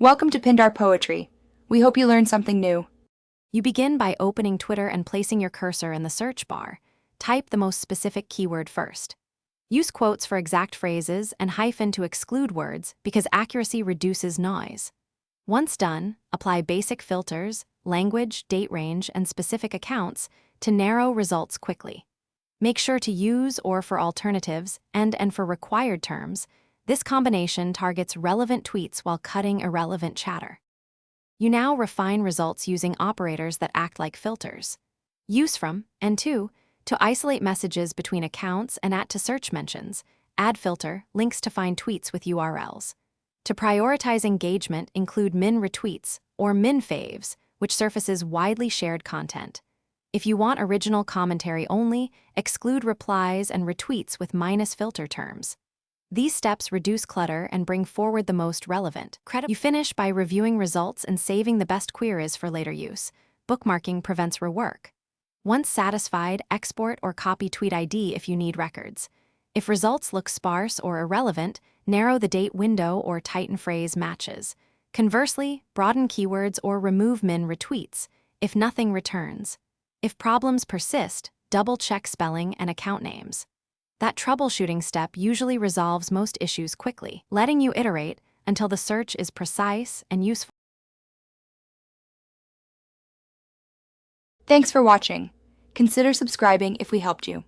Welcome to Pindar Poetry. We hope you learned something new. You begin by opening Twitter and placing your cursor in the search bar. Type the most specific keyword first. Use quotes for exact phrases and hyphen to exclude words because accuracy reduces noise. Once done, apply basic filters, language, date range, and specific accounts to narrow results quickly. Make sure to use or for alternatives and for required terms. This combination targets relevant tweets while cutting irrelevant chatter. You now refine results using operators that act like filters. Use from and to isolate messages between accounts and to search mentions. Add filter, links to find tweets with URLs. To prioritize engagement, include min retweets or min faves, which surfaces widely shared content. If you want original commentary only, exclude replies and retweets with minus filter terms. These steps reduce clutter and bring forward the most relevant. You finish by reviewing results and saving the best queries for later use. Bookmarking prevents rework. Once satisfied, export or copy tweet ID if you need records. If results look sparse or irrelevant, narrow the date window or tighten phrase matches. Conversely, broaden keywords or remove min retweets if nothing returns. If problems persist, double-check spelling and account names. That troubleshooting step usually resolves most issues quickly, letting you iterate until the search is precise and useful. Thanks for watching. Consider subscribing if we helped you.